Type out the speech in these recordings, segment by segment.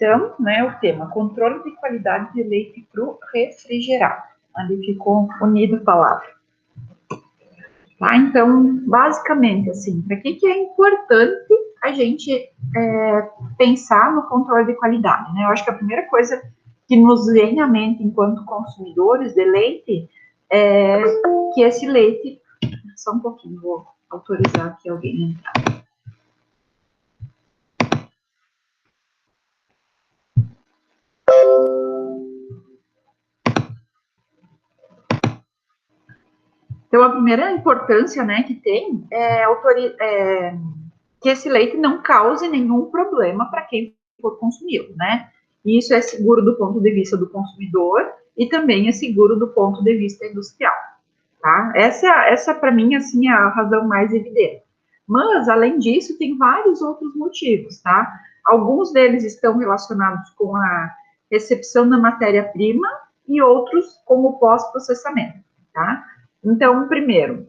Então, né, o tema, controle de qualidade de leite cru refrigerado. Ali ficou unido a palavra. Tá? Então, basicamente, assim, para que é importante a gente pensar no controle de qualidade, né? Eu acho que a primeira coisa que nos vem à mente enquanto consumidores de leite é que esse leite... Só um pouquinho, vou autorizar aqui alguém entrar. Então, a primeira importância, né, que tem que esse leite não cause nenhum problema para quem for consumir, né? E isso é seguro do ponto de vista do consumidor e também é seguro do ponto de vista industrial, tá? Essa para mim, assim, é a razão mais evidente. Mas, além disso, tem vários outros motivos, tá? Alguns deles estão relacionados com a recepção da matéria-prima e outros com o pós-processamento, tá? Então, primeiro,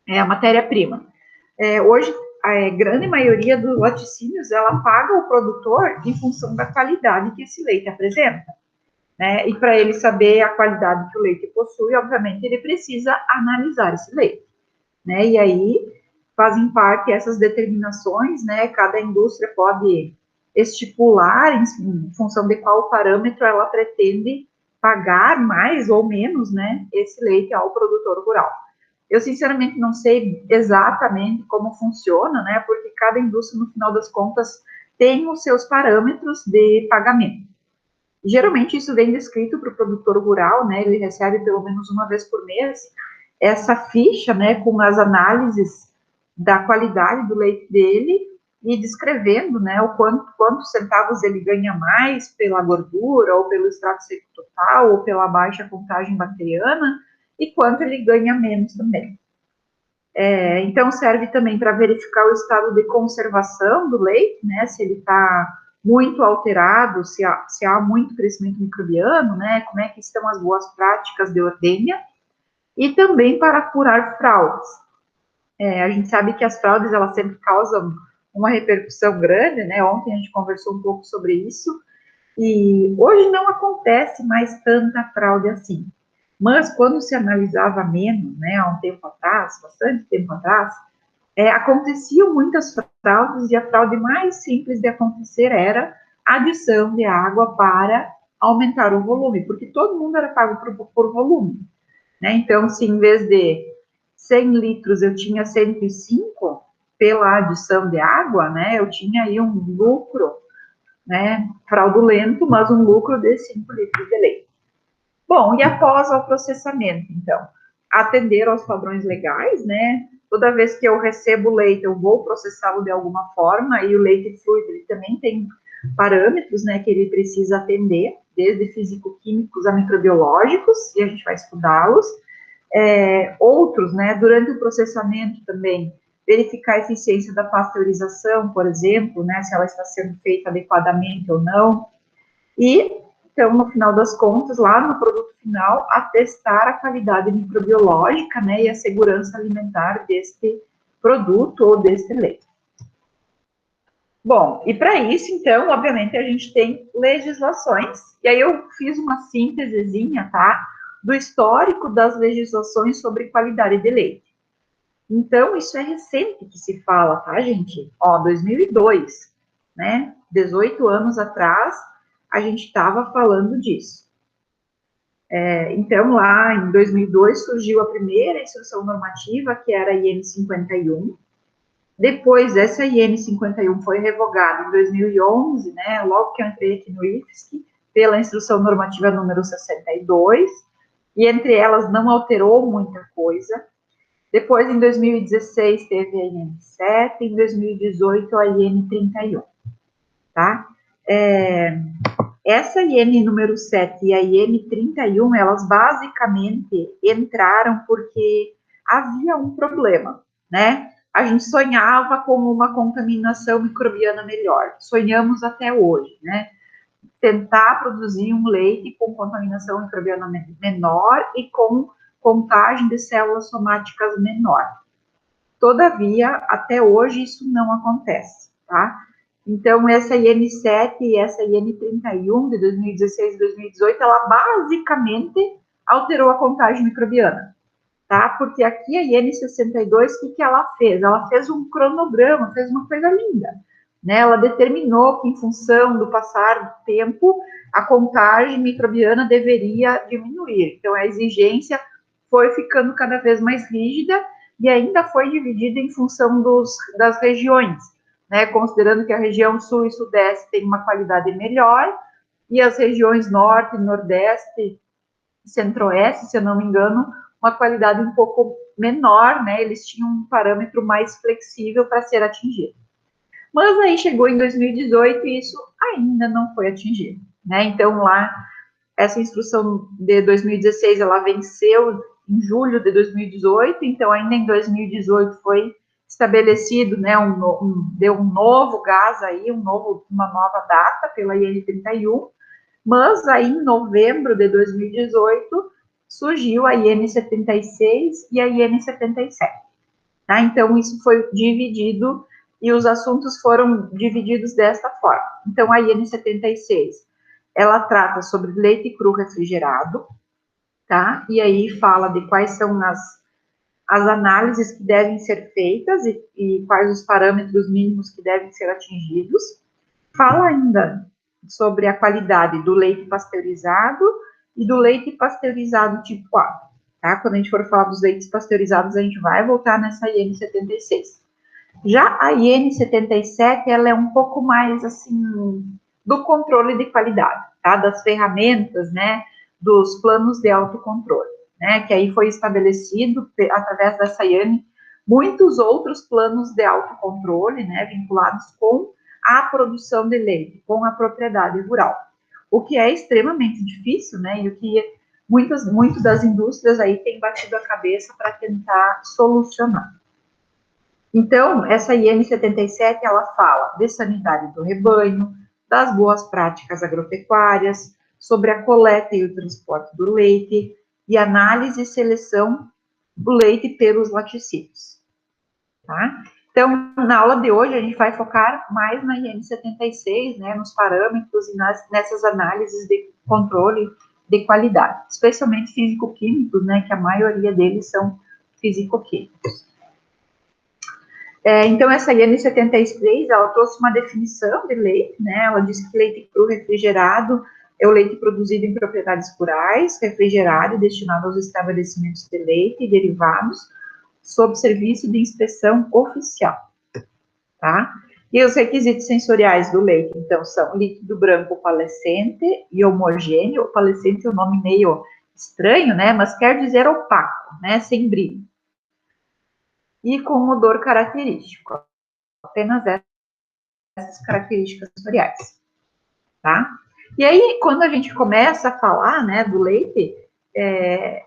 é a matéria-prima. Hoje, a grande maioria dos laticínios, ela paga o produtor em função da qualidade que esse leite apresenta, né? E para ele saber a qualidade que o leite possui, obviamente, ele precisa analisar esse leite, né? E aí fazem parte essas determinações, né? Cada indústria pode estipular em função de qual parâmetro ela pretende pagar mais ou menos, né? Esse leite ao produtor rural. Eu, sinceramente, não sei exatamente como funciona, né? Porque cada indústria, no final das contas, tem os seus parâmetros de pagamento. Geralmente, isso vem descrito para o produtor rural, né? Ele recebe pelo menos uma vez por mês essa ficha, né? Com as análises da qualidade do leite dele e descrevendo, né? O quantos centavos ele ganha mais pela gordura, ou pelo extrato seco total, ou pela baixa contagem bacteriana, e quanto ele ganha menos também. Então, serve também para verificar o estado de conservação do leite, né? Se ele está muito alterado, se há muito crescimento microbiano, né? Como é que estão as boas práticas de ordenha. E também para curar fraudes. A gente sabe que as fraudes, elas sempre causam uma repercussão grande, né? Ontem a gente conversou um pouco sobre isso. E hoje não acontece mais tanta fraude assim. Mas quando se analisava menos, né, há um tempo atrás, bastante tempo atrás, aconteciam muitas fraudes, e a fraude mais simples de acontecer era a adição de água para aumentar o volume, porque todo mundo era pago por volume, né? Então, se em vez de 100 litros eu tinha 105 pela adição de água, né, eu tinha aí um lucro, né, fraudulento, mas um lucro de 5 litros de leite. Bom, e após o processamento, então, atender aos padrões legais, né? Toda vez que eu recebo leite, eu vou processá-lo de alguma forma, e o leite fluido, ele também tem parâmetros, né, que ele precisa atender, desde físico-químicos a microbiológicos, e a gente vai estudá-los. Outros, né, durante o processamento também, verificar a eficiência da pasteurização, por exemplo, né, se ela está sendo feita adequadamente ou não, e então, no final das contas, lá no produto final, atestar a qualidade microbiológica, né, e a segurança alimentar deste produto ou deste leite. Bom, e para isso, então, obviamente, a gente tem legislações, e aí eu fiz uma síntesezinha, tá, do histórico das legislações sobre qualidade de leite. Então, isso é recente que se fala, tá, gente? 2002, né, 18 anos atrás, a gente estava falando disso. Então, lá em 2002, surgiu a primeira instrução normativa, que era a IN 51. Depois, essa IN 51 foi revogada em 2011, né, logo que eu entrei aqui no IFSC, pela instrução normativa número 62, e entre elas não alterou muita coisa. Depois, em 2016, teve a IN 7, em 2018, a IN 31, tá? Essa IN número 7 e a IN 31, elas basicamente entraram porque havia um problema, né? A gente sonhava com uma contaminação microbiana melhor, sonhamos até hoje, né? Tentar produzir um leite com contaminação microbiana menor e com contagem de células somáticas menor. Todavia, até hoje, isso não acontece, tá? Então, essa IN7 e essa IN31 de 2016 e 2018, ela basicamente alterou a contagem microbiana, tá? Porque aqui a IN62, o que ela fez? Ela fez um cronograma, fez uma coisa linda, né? Ela determinou que, em função do passar do tempo, a contagem microbiana deveria diminuir. Então, a exigência foi ficando cada vez mais rígida e ainda foi dividida em função das regiões, né? Considerando que a região sul e sudeste tem uma qualidade melhor e as regiões norte, nordeste, centro-oeste, se eu não me engano, uma qualidade um pouco menor, né? Eles tinham um parâmetro mais flexível para ser atingido. Mas aí chegou em 2018 e isso ainda não foi atingido, né? Então lá essa instrução de 2016 ela venceu em julho de 2018, então ainda em 2018 foi estabelecido, né, deu um novo gás aí, uma nova data pela IN31, mas aí em novembro de 2018 surgiu a IN76 e a IN77. Tá? Então isso foi dividido e os assuntos foram divididos desta forma. Então a IN76 ela trata sobre leite cru refrigerado, tá? E aí fala de quais são as análises que devem ser feitas e quais os parâmetros mínimos que devem ser atingidos. Fala ainda sobre a qualidade do leite pasteurizado e do leite pasteurizado tipo A, tá? Quando a gente for falar dos leites pasteurizados, a gente vai voltar nessa IN76. Já a IN77, ela é um pouco mais, assim, do controle de qualidade, tá? Das ferramentas, né? Dos planos de autocontrole, né? Que aí foi estabelecido, através dessa IN, muitos outros planos de autocontrole, né? Vinculados com a produção de leite, com a propriedade rural. O que é extremamente difícil, né? E o que muitas das indústrias aí têm batido a cabeça para tentar solucionar. Então, essa IN77, ela fala de sanidade do rebanho, das boas práticas agropecuárias, sobre a coleta e o transporte do leite, e análise e seleção do leite pelos laticídios, tá? Então, na aula de hoje, a gente vai focar mais na IN76, né, nos parâmetros e nessas análises de controle de qualidade, especialmente físico-químicos, né, que a maioria deles são físico-químicos. Então, essa IN73, ela trouxe uma definição de leite, né? Ela diz que leite cru refrigerado é o leite produzido em propriedades rurais, refrigerado e destinado aos estabelecimentos de leite e derivados, sob serviço de inspeção oficial, tá? E os requisitos sensoriais do leite, então, são líquido branco opalescente e homogêneo. Opalescente é um nome meio estranho, né? Mas quer dizer opaco, né? Sem brilho. E com odor característico. Apenas essas características sensoriais, tá? E aí, quando a gente começa a falar, né, do leite,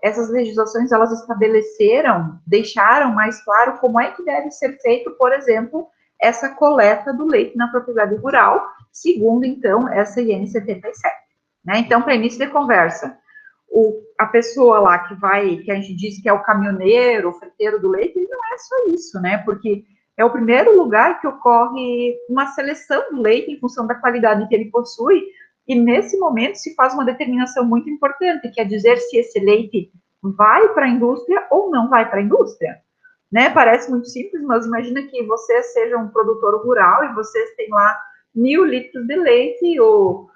essas legislações, elas estabeleceram, deixaram mais claro como é que deve ser feito, por exemplo, essa coleta do leite na propriedade rural, segundo, então, essa IN77, né? Então, para início de conversa, a pessoa lá que a gente diz que é o caminhoneiro, o friteiro do leite, ele não é só isso, né? Porque é o primeiro lugar que ocorre uma seleção do leite em função da qualidade que ele possui, e nesse momento se faz uma determinação muito importante, que é dizer se esse leite vai para a indústria ou não vai para a indústria. Né? Parece muito simples, mas imagina que você seja um produtor rural e vocês têm lá 1.000 litros de leite e o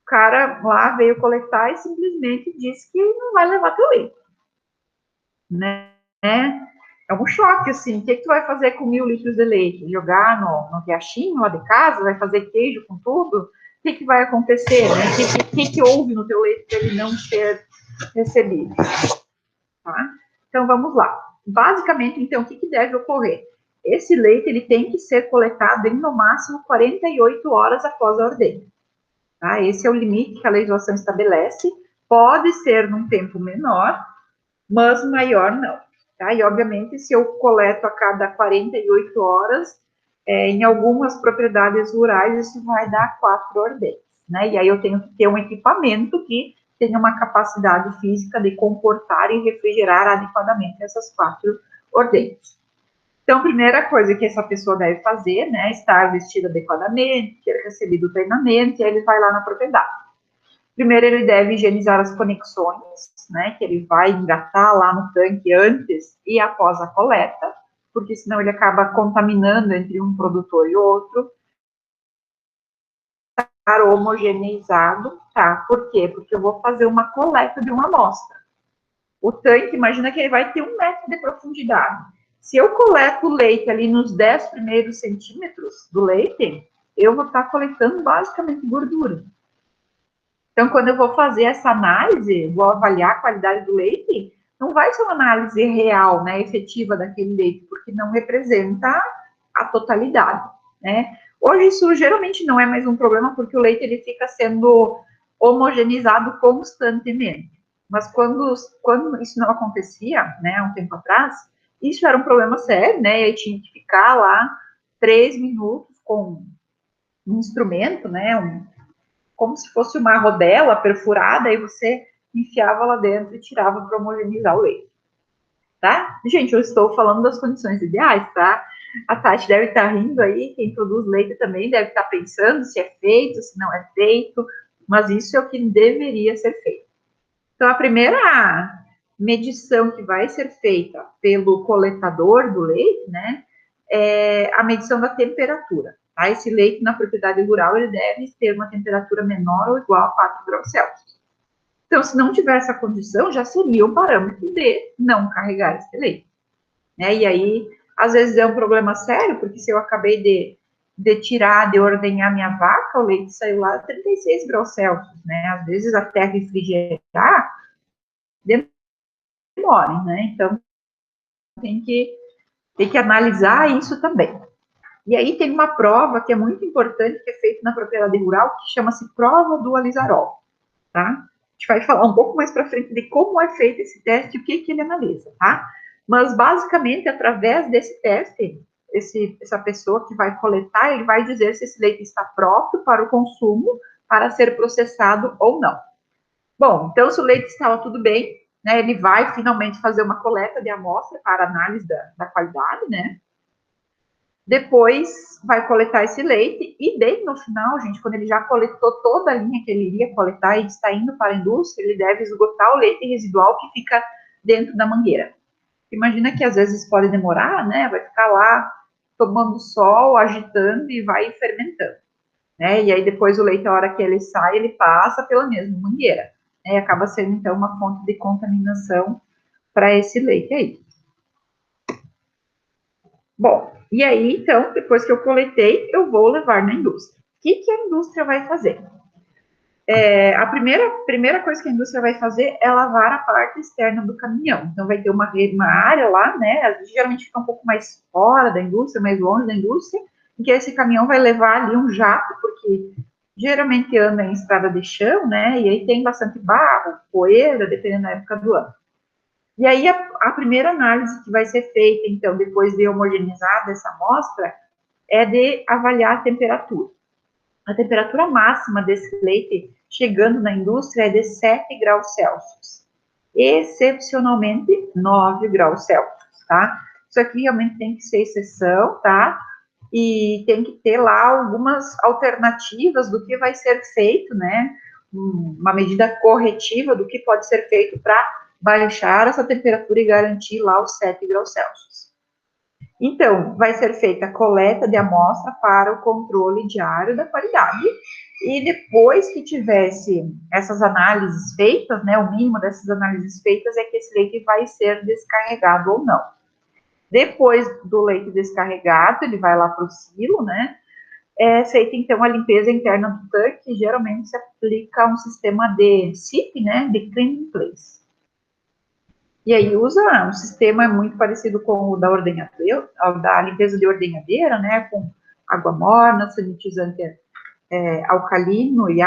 cara lá veio coletar e simplesmente disse que não vai levar teu leite. Né? É um choque, assim. O que tu vai fazer com 1.000 litros de leite? Jogar no riachinho lá de casa? Vai fazer queijo com tudo? O que vai acontecer? Né? O que houve no teu leite para ele não ser recebido? Tá? Então, vamos lá. Basicamente, então, o que deve ocorrer? Esse leite ele tem que ser coletado em, no máximo, 48 horas após a ordenha. Tá? Esse é o limite que a legislação estabelece. Pode ser num tempo menor, mas maior não. Tá? E, obviamente, se eu coleto a cada 48 horas, em algumas propriedades rurais, isso vai dar 4 ordenhas. Né? E aí eu tenho que ter um equipamento que tenha uma capacidade física de comportar e refrigerar adequadamente essas 4 ordenhas. Então, a primeira coisa que essa pessoa deve fazer, né, estar vestida adequadamente, ter recebido o treinamento, e aí ele vai lá na propriedade. Primeiro, ele deve higienizar as conexões, né, que ele vai engatar lá no tanque antes e após a coleta, porque senão ele acaba contaminando entre um produtor e outro. Homogeneizado, tá? Por quê? Porque eu vou fazer uma coleta de uma amostra. O tanque, imagina que ele vai ter 1 metro de profundidade. Se eu coleto o leite ali nos 10 primeiros centímetros do leite, eu vou estar coletando basicamente gordura. Então, quando eu vou fazer essa análise, vou avaliar a qualidade do leite, não vai ser uma análise real, né, efetiva daquele leite, porque não representa a totalidade, né? Hoje isso geralmente não é mais um problema, porque o leite ele fica sendo homogeneizado constantemente. Mas quando isso não acontecia, né, há um tempo atrás, isso era um problema sério, né? Eu tinha que ficar lá 3 minutos com um instrumento, né, como se fosse uma rodela perfurada, e você enfiava lá dentro e tirava para homogeneizar o leite, tá? Gente, eu estou falando das condições ideais, tá? A Tati deve estar rindo aí, quem produz leite também deve estar pensando se é feito, se não é feito, mas isso é o que deveria ser feito. Então, a primeira medição que vai ser feita pelo coletador do leite, né, é a medição da temperatura. Tá? Esse leite na propriedade rural, ele deve ter uma temperatura menor ou igual a 4 graus Celsius. Então, se não tiver essa condição, já seria um parâmetro de não carregar esse leite. Né? E aí, às vezes é um problema sério, porque se eu acabei de tirar, de ordenhar minha vaca, o leite saiu lá a 36 graus Celsius, né? Às vezes até refrigerar demora, né? Então, tem que analisar isso também. E aí tem uma prova que é muito importante, que é feita na propriedade rural, que chama-se prova do alizarol, tá? A gente vai falar um pouco mais para frente de como é feito esse teste e o que ele analisa, tá? Mas, basicamente, através desse teste, essa pessoa que vai coletar, ele vai dizer se esse leite está próprio para o consumo, para ser processado ou não. Bom, então, se o leite estava tudo bem, né, ele vai finalmente fazer uma coleta de amostra para análise da qualidade, né? Depois vai coletar esse leite e bem no final, gente, quando ele já coletou toda a linha que ele iria coletar e está indo para a indústria, ele deve esgotar o leite residual que fica dentro da mangueira. Imagina que às vezes pode demorar, né? Vai ficar lá tomando sol, agitando e vai fermentando, né? E aí depois o leite, a hora que ele sai, ele passa pela mesma mangueira, né? E acaba sendo então uma fonte de contaminação para esse leite aí. Bom, e aí, então, depois que eu coletei, eu vou levar na indústria. O que a indústria vai fazer? A primeira coisa que a indústria vai fazer é lavar a parte externa do caminhão. Então, vai ter uma área lá, né? Geralmente fica um pouco mais fora da indústria, mais longe da indústria, em que esse caminhão vai levar ali um jato, porque geralmente anda em estrada de chão, né? E aí tem bastante barro, poeira, dependendo da época do ano. E aí, a primeira análise que vai ser feita, então, depois de homogeneizada essa amostra, é de avaliar a temperatura. A temperatura máxima desse leite, chegando na indústria, é de 7 graus Celsius. Excepcionalmente, 9 graus Celsius, tá? Isso aqui realmente tem que ser exceção, tá? E tem que ter lá algumas alternativas do que vai ser feito, né? Uma medida corretiva do que pode ser feito para baixar essa temperatura e garantir lá os 7 graus Celsius. Então, vai ser feita a coleta de amostra para o controle diário da qualidade, e depois que tivesse essas análises feitas, né, o mínimo dessas análises feitas é que esse leite vai ser descarregado ou não. Depois do leite descarregado, ele vai lá para o silo, né, é feita então a limpeza interna do tanque, geralmente se aplica um sistema de CIP, né, de Clean in Place. E aí usa um sistema muito parecido com o da ordenhadeira, da limpeza de ordenhadeira, né, com água morna, sanitizante alcalino e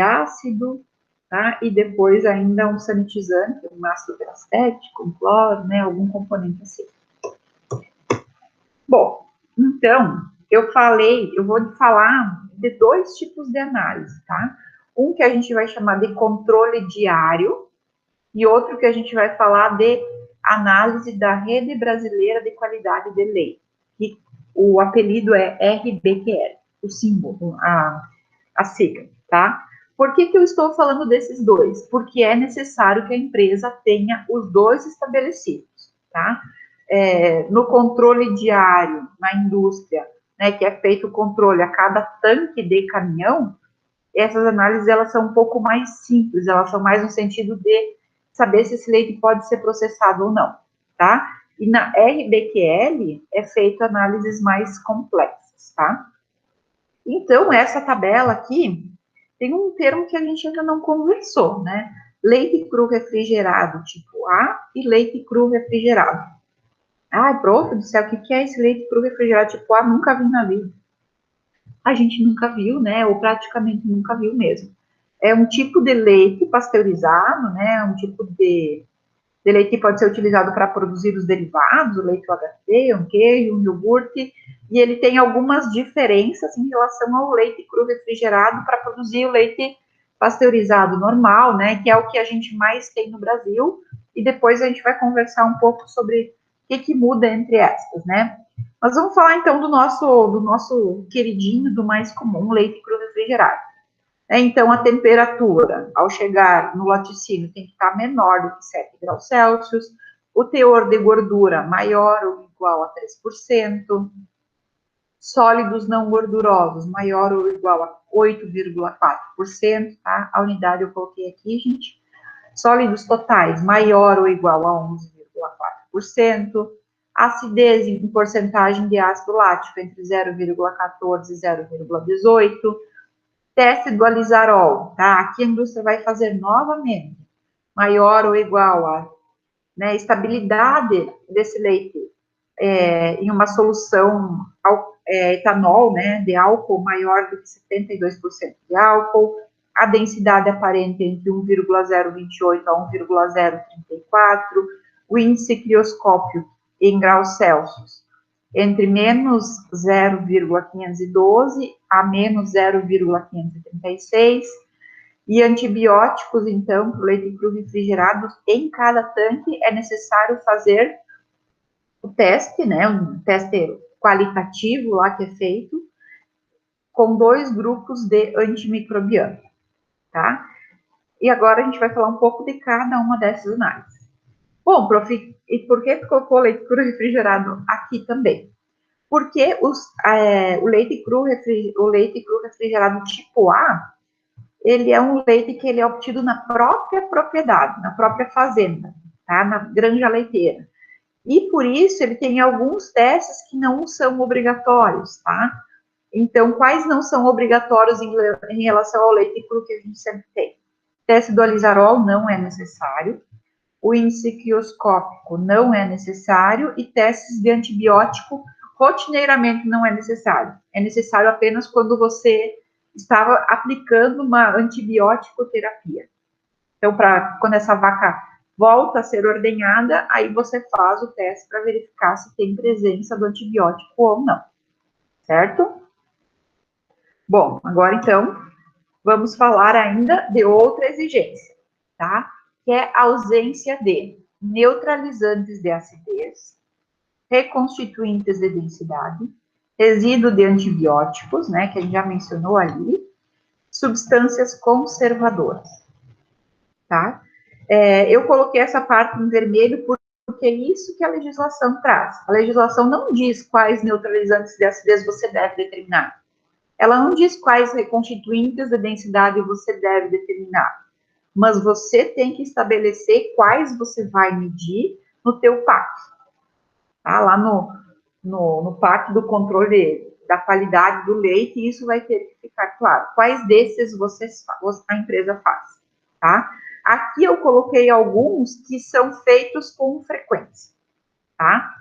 ácido, tá? E depois ainda um sanitizante, um ácido peracético, um cloro, né, algum componente assim. Bom, então, eu vou falar de 2 tipos de análise, tá? Um que a gente vai chamar de controle diário, e outro que a gente vai falar de análise da Rede Brasileira de Qualidade de Leite, que o apelido é RBQL, o símbolo, a sigla, tá? Por que eu estou falando desses dois? Porque é necessário que a empresa tenha os dois estabelecidos, tá? No controle diário, na indústria, né, que é feito o controle a cada tanque de caminhão, essas análises elas são um pouco mais simples, elas são mais no sentido de saber se esse leite pode ser processado ou não, tá? E na RBQL é feito análises mais complexas, tá? Então, essa tabela aqui tem um termo que a gente ainda não conversou, né? Leite cru refrigerado tipo A e leite cru refrigerado. Ai, prof do céu, o que é esse leite cru refrigerado tipo A? Nunca vi na vida. A gente nunca viu, né? Ou praticamente nunca viu mesmo. É um tipo de leite pasteurizado, né? Um tipo de leite que pode ser utilizado para produzir os derivados, o leite UHT, um queijo, um iogurte, e ele tem algumas diferenças em relação ao leite cru refrigerado para produzir o leite pasteurizado normal, né? Que é o que a gente mais tem no Brasil, e depois a gente vai conversar um pouco sobre o que muda entre essas, né? Mas vamos falar então do nosso queridinho, do mais comum, leite cru refrigerado. Então, a temperatura, ao chegar no laticínio, tem que estar menor do que 7 graus Celsius, o teor de gordura maior ou igual a 3%, sólidos não gordurosos maior ou igual a 8,4%, tá? A unidade eu coloquei aqui, gente. Sólidos totais maior ou igual a 11,4%, acidez em porcentagem de ácido lático entre 0,14 e 0,18%, teste do alizarol, tá? Aqui a indústria vai fazer novamente, maior ou igual a, né, estabilidade desse leite em uma solução etanol, né, de álcool maior do que 72% de álcool, a densidade aparente entre 1,028 a 1,034, o índice crioscópio em graus Celsius entre menos 0,512 a menos 0,536, e antibióticos, então, para o leite cru refrigerado, em cada tanque é necessário fazer o teste, né, um teste qualitativo lá que é feito, com 2 grupos de antimicrobiano, tá? E agora a gente vai falar um pouco de cada uma dessas análises. Bom, prof, e por que colocou leite cru refrigerado aqui também? Porque o leite cru refrigerado tipo A, ele é um leite que ele é obtido na própria propriedade, na própria fazenda, tá? Na granja leiteira. E por isso ele tem alguns testes que não são obrigatórios, tá? Então, quais não são obrigatórios em relação ao leite cru que a gente sempre tem? Teste do alizarol não é necessário, o índice quioscópico não é necessário e testes de antibiótico rotineiramente não é necessário. É necessário apenas quando você estava aplicando uma antibiótico terapia. Então, quando essa vaca volta a ser ordenhada, aí você faz o teste para verificar se tem presença do antibiótico ou não, certo? Bom, agora então, vamos falar ainda de outra exigência, tá? Que é a ausência de neutralizantes de acidez, reconstituintes de densidade, resíduo de antibióticos, né, que a gente já mencionou ali, substâncias conservadoras, tá? Eu coloquei essa parte em vermelho porque é isso que a legislação traz. A legislação não diz quais neutralizantes de acidez você deve determinar. Ela não diz quais reconstituintes de densidade você deve determinar, mas você tem que estabelecer quais você vai medir no teu PAC. Tá? Lá no PAC do controle da qualidade do leite, isso vai ter que ficar claro. Quais desses a empresa faz, tá? Aqui eu coloquei alguns que são feitos com frequência, tá?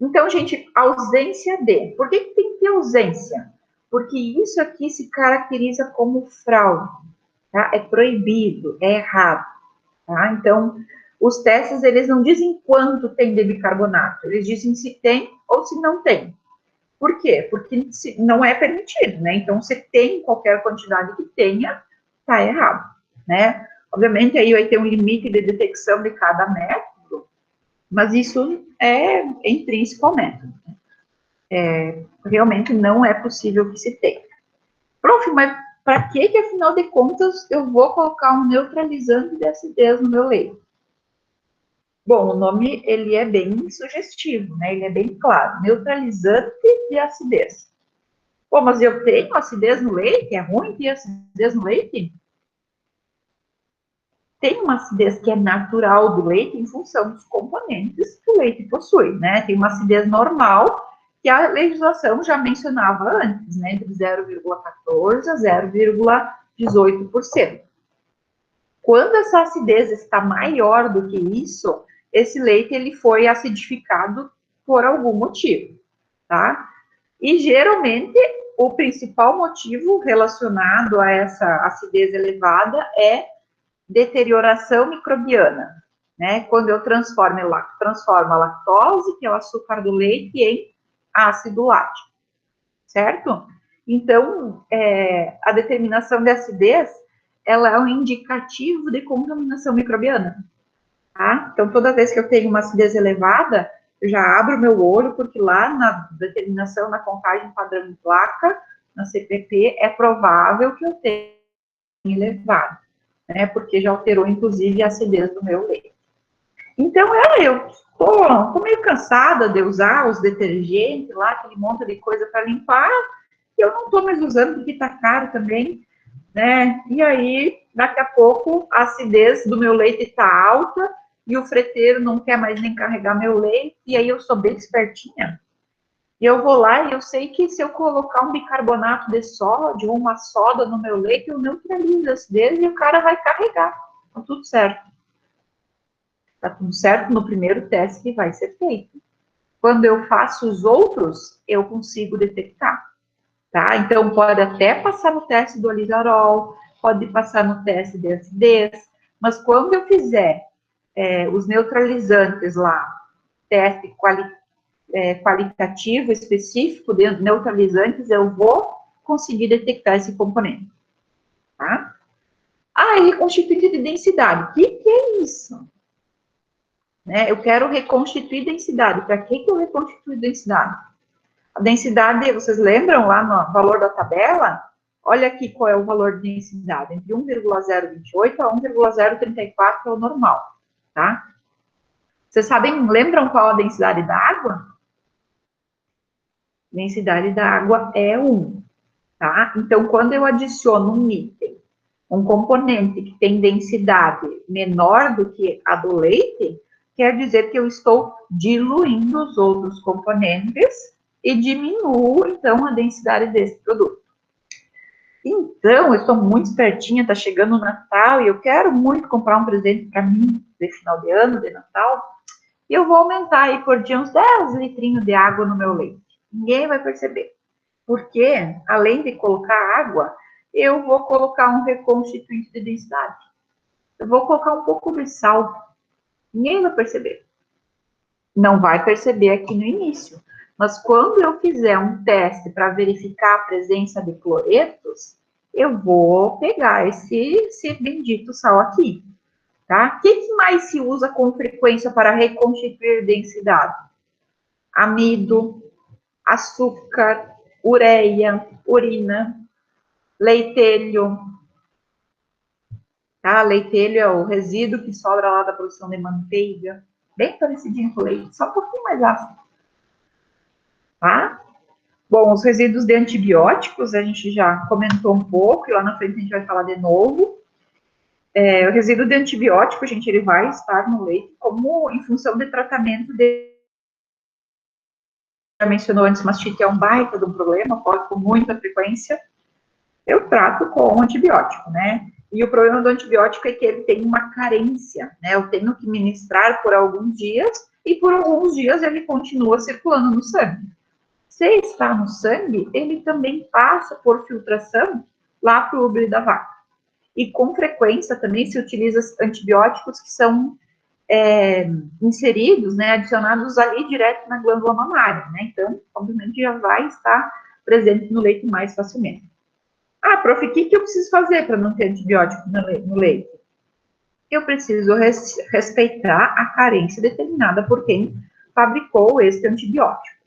Então, gente, ausência de. Por que tem que ter ausência? Porque isso aqui se caracteriza como fraude, tá? É proibido, é errado, tá? Então, os testes, eles não dizem quanto tem de bicarbonato, eles dizem se tem ou se não tem. Por quê? Porque não é permitido, né? Então, se tem qualquer quantidade que tenha, tá errado, né? Obviamente, aí vai ter um limite de detecção de cada método, mas isso é intrínseco ao método. Realmente não é possível que se tenha. Prof, mas para que, afinal de contas, eu vou colocar um neutralizante de acidez no meu leite? Bom, o nome, ele é bem sugestivo, né? Ele é bem claro. Neutralizante de acidez. Pô, mas eu tenho acidez no leite? É ruim ter acidez no leite? Tem uma acidez que é natural do leite em função dos componentes que o leite possui, né? Tem uma acidez normal que a legislação já mencionava antes, né? Entre 0,14% a 0,18%. Quando essa acidez está maior do que isso, esse leite ele foi acidificado por algum motivo, tá? E geralmente o principal motivo relacionado a essa acidez elevada é deterioração microbiana, né? Quando eu transformo a lactose, que é o açúcar do leite, em ácido lático, certo? Então, a determinação de acidez, ela é um indicativo de contaminação microbiana, tá? Então, toda vez que eu tenho uma acidez elevada, eu já abro meu olho, porque lá na determinação, na contagem padrão de placa, na CPP, é provável que eu tenha elevado, né? Porque já alterou, inclusive, a acidez do meu leite. Então, eu tô meio cansada de usar os detergentes lá, aquele monte de coisa para limpar, e eu não tô mais usando porque tá caro também, né? E aí, daqui a pouco, a acidez do meu leite está alta e o freteiro não quer mais nem carregar meu leite, e aí eu sou bem espertinha. E eu vou lá e eu sei que se eu colocar um bicarbonato de sódio ou uma soda no meu leite, eu neutralizo a acidez e o cara vai carregar. Tá tudo certo. Tá tudo certo no primeiro teste que vai ser feito. Quando eu faço os outros, eu consigo detectar. Tá? Então, pode até passar no teste do alizarol, pode passar no teste de acidez, mas quando eu fizer os neutralizantes lá, teste qualitativo específico de neutralizantes, eu vou conseguir detectar esse componente. Tá? Ah, e reconstituinte de densidade. O que é isso? Né? Eu quero reconstituir densidade. Para que eu reconstituo densidade? A densidade, vocês lembram lá no valor da tabela? Olha aqui qual é o valor de densidade, entre 1,028 a 1,034 é o normal, tá? Vocês sabem, lembram qual a densidade da água? Densidade da água é 1, tá? Então, quando eu adiciono um item, um componente que tem densidade menor do que a do leite, quer dizer que eu estou diluindo os outros componentes e diminuo, então, a densidade desse produto. Então, eu estou muito espertinha, está chegando o Natal e eu quero muito comprar um presente para mim de final de ano, de Natal, e eu vou aumentar aí por dia uns 10 litrinhos de água no meu leite. Ninguém vai perceber. Porque, além de colocar água, eu vou colocar um reconstituinte de densidade. Eu vou colocar um pouco de sal. Ninguém vai perceber. Não vai perceber aqui no início. Mas quando eu fizer um teste para verificar a presença de cloretos, eu vou pegar esse bendito sal aqui, tá? O que mais se usa com frequência para reconstituir densidade? Amido, açúcar, ureia, urina, leitelho, tá? Leitelho é o resíduo que sobra lá da produção de manteiga, bem parecidinho com leite, só um pouquinho mais ácido, tá? Bom, os resíduos de antibióticos, a gente já comentou um pouco, e lá na frente a gente vai falar de novo. O resíduo de antibiótico, gente, ele vai estar no leite como em função de tratamento de... Já mencionou antes, mastite é um baita de um problema, ocorre com muita frequência. Eu trato com antibiótico, né? E o problema do antibiótico é que ele tem uma carência, né? Eu tenho que ministrar por alguns dias e por alguns dias ele continua circulando no sangue. Se está no sangue, ele também passa por filtração lá para o úbere da vaca. E com frequência também se utiliza antibióticos que são inseridos, né, adicionados ali direto na glândula mamária, né? Então, obviamente, já vai estar presente no leite mais facilmente. Ah, prof, o que eu preciso fazer para não ter antibiótico no leite? Eu preciso respeitar a carência determinada por quem fabricou esse antibiótico.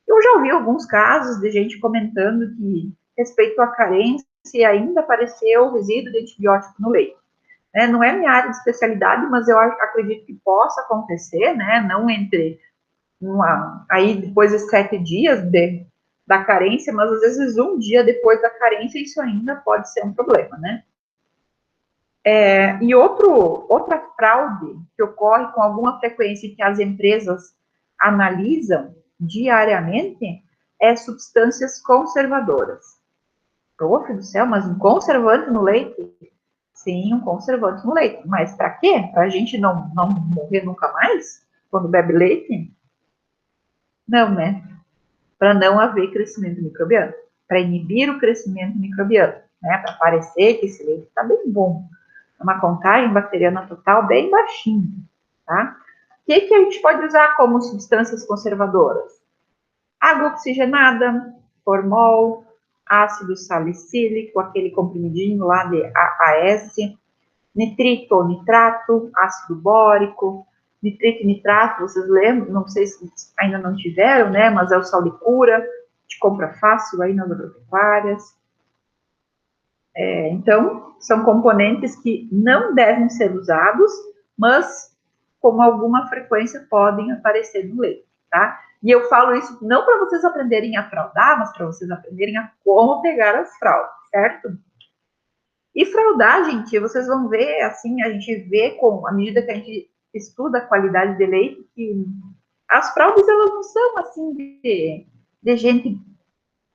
Eu já ouvi alguns casos de gente comentando que, respeito à carência, ainda apareceu resíduo de antibiótico no leite. Não é minha área de especialidade, mas eu acredito que possa acontecer, né? Não entre aí depois de 7 dias da carência, mas às vezes um dia depois da carência, isso ainda pode ser um problema, né? E outra fraude que ocorre com alguma frequência que as empresas analisam diariamente é substâncias conservadoras. Prof do céu, mas um conservante no leite? Sim, um conservante no leite. Mas para quê? Para a gente não morrer nunca mais quando bebe leite? Não, né? Para não haver crescimento microbiano. Para inibir o crescimento microbiano. Né? Para parecer que esse leite está bem bom. Uma contagem bacteriana total bem baixinha. Tá? O que a gente pode usar como substâncias conservadoras? Água oxigenada, formol, ácido salicílico, aquele comprimidinho lá de AAS, nitrito ou nitrato, ácido bórico, nitrito e nitrato, vocês lembram? Não sei se ainda não tiveram, né? Mas é o sal de cura, de compra fácil aí nas agropecuárias. Então, são componentes que não devem ser usados, mas com alguma frequência podem aparecer no leite, tá? E eu falo isso não para vocês aprenderem a fraudar, mas para vocês aprenderem a como pegar as fraudes, certo? E fraudar, gente, vocês vão ver, assim, a gente vê com, à medida que a gente estuda a qualidade de leite, que as fraudes, elas não são, assim, de gente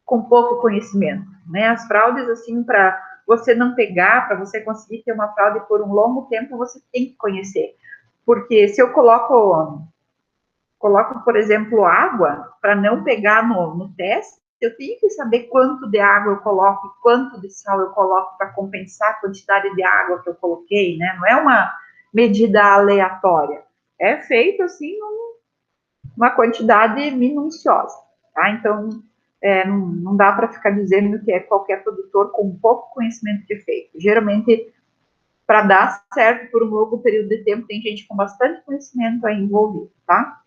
com pouco conhecimento, né? As fraudes, assim, para você não pegar, para você conseguir ter uma fraude por um longo tempo, você tem que conhecer. Porque se eu coloco, por exemplo, água, para não pegar no teste, eu tenho que saber quanto de água eu coloco, quanto de sal eu coloco para compensar a quantidade de água que eu coloquei, né? Não é uma medida aleatória. É feito, assim, uma quantidade minuciosa, tá? Então, não dá para ficar dizendo que é qualquer produtor com pouco conhecimento de feito. Geralmente, para dar certo por um longo período de tempo, tem gente com bastante conhecimento aí envolvido, tá?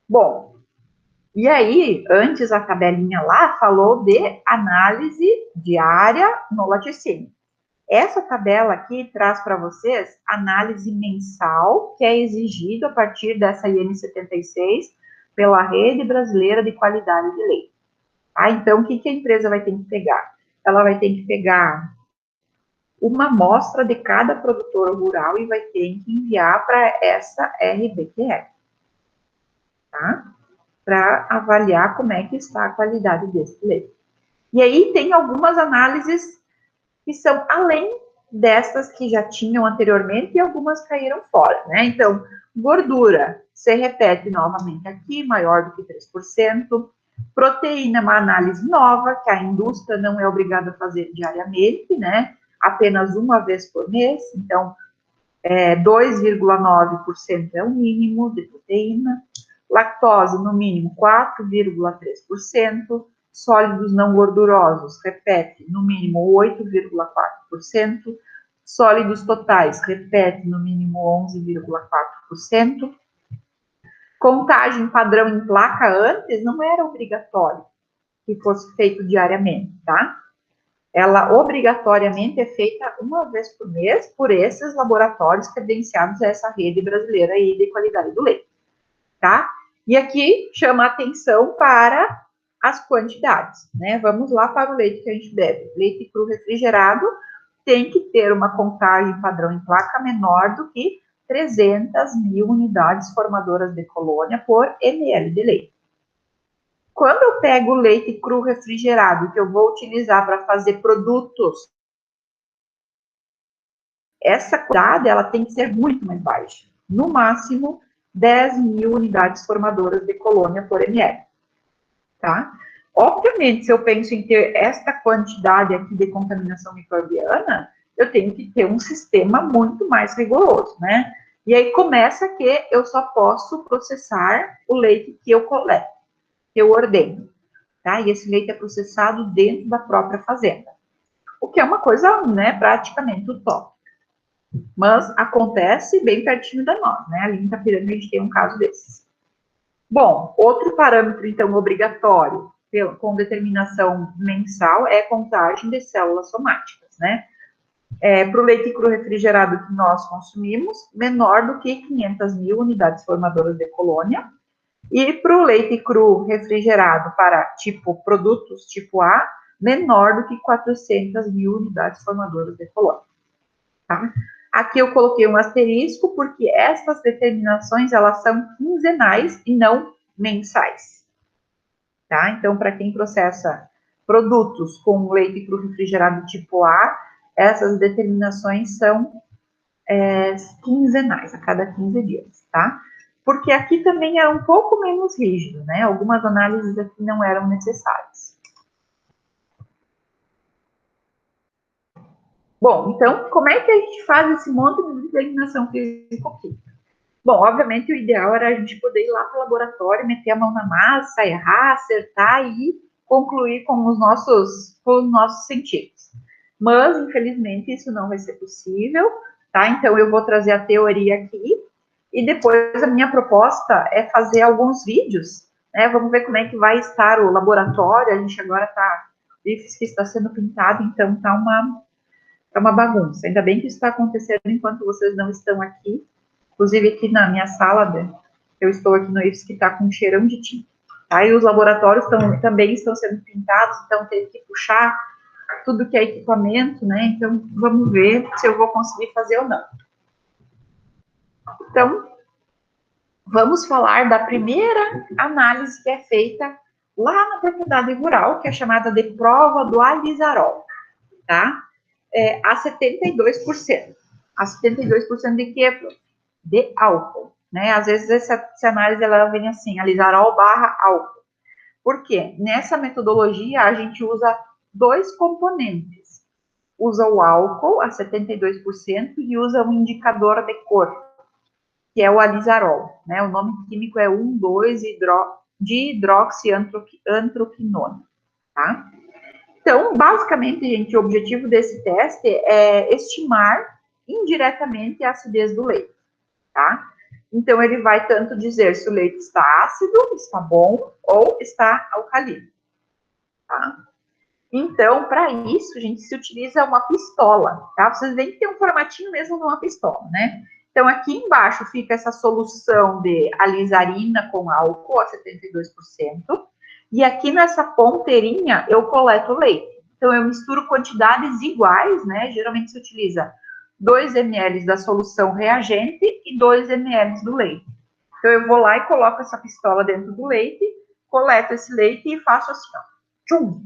Bom, e aí, antes a tabelinha lá falou de análise diária no laticínio. Essa tabela aqui traz para vocês análise mensal, que é exigido a partir dessa IN 76 pela Rede Brasileira de Qualidade de Leite. Tá? Então, o que a empresa vai ter que pegar? Ela vai ter que pegar uma amostra de cada produtor rural e vai ter que enviar para essa RBQR, tá? Para avaliar como é que está a qualidade desse leite. E aí tem algumas análises que são além dessas que já tinham anteriormente e algumas caíram fora, né? Então, gordura, se repete novamente aqui, maior do que 3%. Proteína, uma análise nova, que a indústria não é obrigada a fazer diariamente, né? Apenas uma vez por mês. Então, 2,9% é o mínimo de proteína. Lactose, no mínimo, 4,3%. Sólidos não gordurosos, repete, no mínimo 8,4%. Sólidos totais, repete, no mínimo 11,4%. Contagem padrão em placa antes não era obrigatório que fosse feito diariamente, tá? Ela obrigatoriamente é feita uma vez por mês por esses laboratórios credenciados a essa rede brasileira aí de qualidade do leite, tá? E aqui chama a atenção para as quantidades, né? Vamos lá para o leite que a gente bebe. Leite cru refrigerado tem que ter uma contagem padrão em placa menor do que 300 mil unidades formadoras de colônia por ml de leite. Quando eu pego o leite cru refrigerado, que eu vou utilizar para fazer produtos, essa quantidade ela tem que ser muito mais baixa. No máximo, 10 mil unidades formadoras de colônia por ml. Tá? Obviamente, se eu penso em ter esta quantidade aqui de contaminação microbiana, eu tenho que ter um sistema muito mais rigoroso, né? E aí começa que eu só posso processar o leite que eu coleto, que eu ordeno, tá? E esse leite é processado dentro da própria fazenda. O que é uma coisa, né, praticamente utópica. Mas acontece bem pertinho da nós, né? Ali em Itapiranga a gente tem um caso desses. Bom, outro parâmetro, então, obrigatório, com determinação mensal, é a contagem de células somáticas, né? Para o leite cru refrigerado que nós consumimos, menor do que 500 mil unidades formadoras de colônia. E para o leite cru refrigerado para produtos tipo A, menor do que 400 mil unidades formadoras de colônia. Tá? Aqui eu coloquei um asterisco, porque essas determinações, elas são quinzenais e não mensais. Tá? Então, para quem processa produtos com leite cru refrigerado tipo A, essas determinações são quinzenais, a cada 15 dias, tá? Porque aqui também é um pouco menos rígido, né? Algumas análises aqui não eram necessárias. Bom, então, como é que a gente faz esse monte de determinação físico-química? Bom, obviamente o ideal era a gente poder ir lá para o laboratório, meter a mão na massa, errar, acertar e concluir com os nossos sentidos. Mas, infelizmente, isso não vai ser possível, tá? Então, eu vou trazer a teoria aqui e depois a minha proposta é fazer alguns vídeos, né? Vamos ver como é que vai estar o laboratório. A gente agora está, que está sendo pintado, então tá uma bagunça. Ainda bem que isso está acontecendo enquanto vocês não estão aqui. Inclusive aqui na minha sala, eu estou aqui no IFES, que está com um cheirão de tinta. Tá? E os laboratórios também estão sendo pintados, então teve que puxar tudo que é equipamento, né? Então vamos ver se eu vou conseguir fazer ou não. Então, vamos falar da primeira análise que é feita lá na propriedade rural, que é chamada de prova do alizarol, tá? A 72%. A 72% de quê? De álcool, né? Às vezes essa análise ela vem assim, alizarol barra álcool. Por quê? Nessa metodologia a gente usa dois componentes. Usa o álcool, a 72%, e usa um indicador de cor, que é o alizarol, né? O nome químico é 1,2-dihidroxiantroquinona, tá? Então, basicamente, gente, o objetivo desse teste é estimar indiretamente a acidez do leite, tá? Então, ele vai tanto dizer se o leite está ácido, está bom, ou está alcalino, tá? Então, para isso, a gente se utiliza uma pistola, tá? Vocês veem que tem um formatinho mesmo de uma pistola, né? Então, aqui embaixo fica essa solução de alizarina com álcool a 72%, e aqui nessa ponteirinha eu coleto o leite. Então, eu misturo quantidades iguais, né? Geralmente se utiliza 2 ml da solução reagente e 2 ml do leite. Então, eu vou lá e coloco essa pistola dentro do leite, coleto esse leite e faço assim, ó, tchum,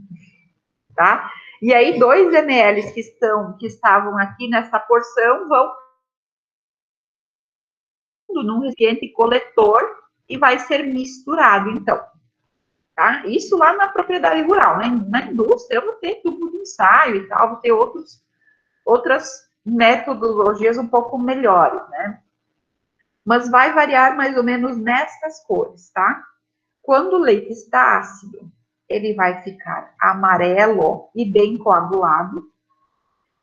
tá? E aí, 2 ml que estavam aqui nessa porção vão num recipiente coletor e vai ser misturado, então. Tá? Isso lá na propriedade rural, né? Na indústria, eu vou ter tubo de ensaio e tal, vou ter outras metodologias um pouco melhores, né? Mas vai variar mais ou menos nestas cores, tá? Quando o leite está ácido, ele vai ficar amarelo e bem coagulado.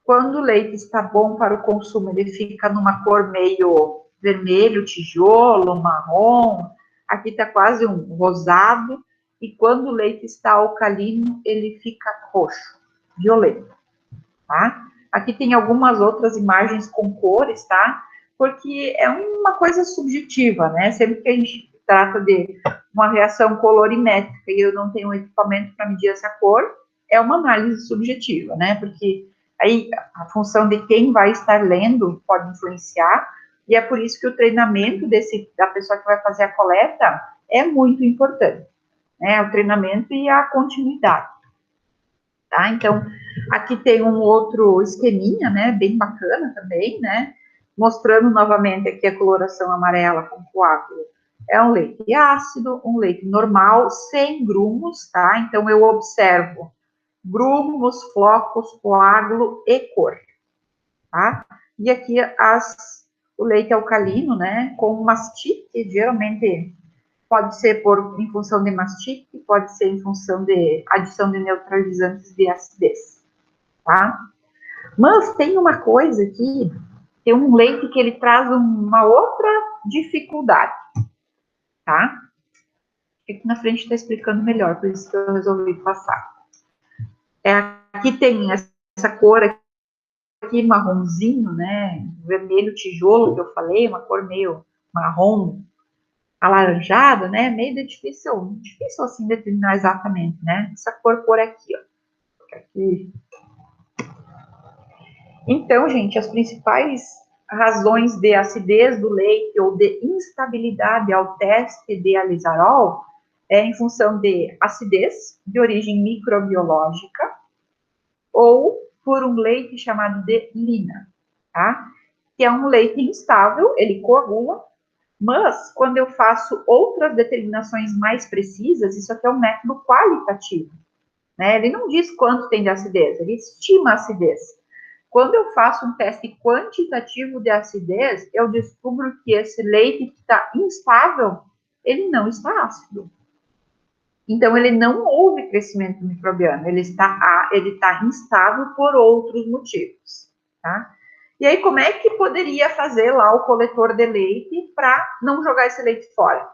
Quando o leite está bom para o consumo, ele fica numa cor meio vermelho, tijolo, marrom. Aqui está quase um rosado. E quando o leite está alcalino, ele fica roxo, violeta, tá? Aqui tem algumas outras imagens com cores, tá? Porque é uma coisa subjetiva, né? Sempre que a gente trata de uma reação colorimétrica e eu não tenho um equipamento para medir essa cor, é uma análise subjetiva, né? Porque aí a função de quem vai estar lendo pode influenciar, e é por isso que o treinamento da pessoa que vai fazer a coleta é muito importante, né? O treinamento e a continuidade. Tá? Então, aqui tem um outro esqueminha, né, bem bacana também, né, mostrando novamente aqui a coloração amarela com coágulo. É um leite ácido, um leite normal, sem grumos, tá? Então, eu observo grumos, flocos, coágulo e cor, tá? E aqui o leite alcalino, né, com mastite, geralmente pode ser em função de mastite, pode ser em função de adição de neutralizantes de acidez, tá? Mas tem uma coisa aqui, tem um leite que ele traz uma outra dificuldade, tá? Aqui na frente está explicando melhor, por isso que eu resolvi passar. Aqui tem essa cor aqui, marronzinho, né? Vermelho tijolo, que eu falei, uma cor meio marrom, alaranjada, né? Meio difícil assim determinar exatamente, né? Essa cor por aqui, ó. Aqui. Então, gente, as principais razões de acidez do leite ou de instabilidade ao teste de alizarol é em função de acidez de origem microbiológica ou por um leite chamado de lina, tá? Que é um leite instável, ele coagula, mas quando eu faço outras determinações mais precisas, isso aqui é um método qualitativo, né? Ele não diz quanto tem de acidez, ele estima a acidez. Quando eu faço um teste quantitativo de acidez, eu descubro que esse leite que está instável, ele não está ácido. Então, ele não houve crescimento microbiano, ele está instável por outros motivos, tá? E aí, como é que poderia fazer lá o coletor de leite para não jogar esse leite fora?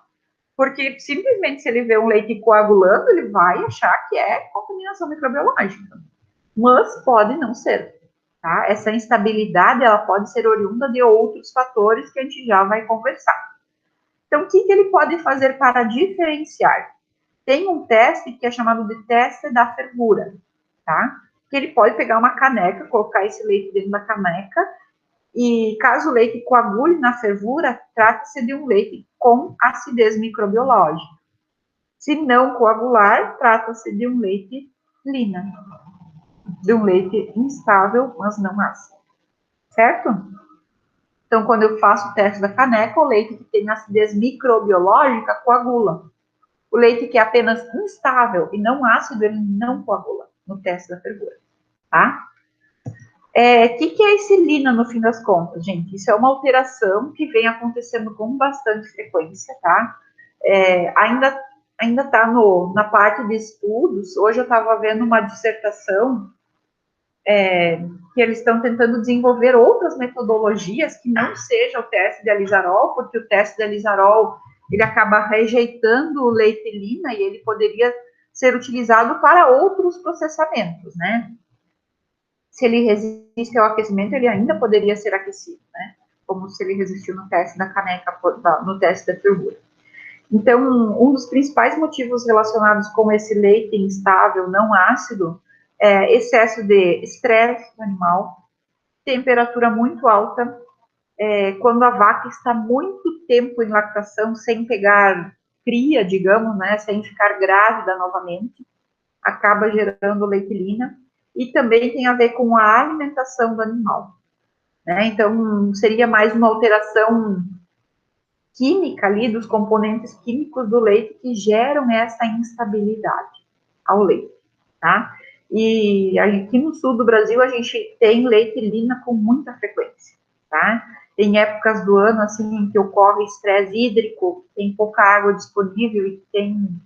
Porque simplesmente se ele vê um leite coagulando, ele vai achar que é contaminação microbiológica. Mas pode não ser, tá? Essa instabilidade, ela pode ser oriunda de outros fatores que a gente já vai conversar. Então, o que ele pode fazer para diferenciar? Tem um teste que é chamado de teste da fervura, tá? Que ele pode pegar uma caneca, colocar esse leite dentro da caneca, e caso o leite coagule na fervura, trata-se de um leite com acidez microbiológica. Se não coagular, trata-se de um leite lina, de um leite instável, mas não ácido, certo? Então, quando eu faço o teste da caneca, o leite que tem acidez microbiológica coagula. O leite que é apenas instável e não ácido, ele não coagula no teste da fervura, tá? O que é esse lina, no fim das contas, gente? Isso é uma alteração que vem acontecendo com bastante frequência, tá? Ainda está na parte de estudos. Hoje eu estava vendo uma dissertação que eles estão tentando desenvolver outras metodologias que não seja o teste de alizarol, porque o teste de alizarol ele acaba rejeitando o leite lina e ele poderia ser utilizado para outros processamentos, né? Se ele resiste ao aquecimento, ele ainda poderia ser aquecido, né? Como se ele resistiu no teste da caneca, no teste da fervura. Então, um dos principais motivos relacionados com esse leite instável, não ácido, é excesso de estresse do animal, temperatura muito alta, quando a vaca está muito tempo em lactação, sem pegar cria, digamos, né, sem ficar grávida novamente, acaba gerando leitilina, e também tem a ver com a alimentação do animal, né? Então, seria mais uma alteração química ali, dos componentes químicos do leite que geram essa instabilidade ao leite, tá? E aqui no sul do Brasil a gente tem leite lina com muita frequência, tá? Tem épocas do ano, assim, em que ocorre estresse hídrico, tem pouca água disponível e tem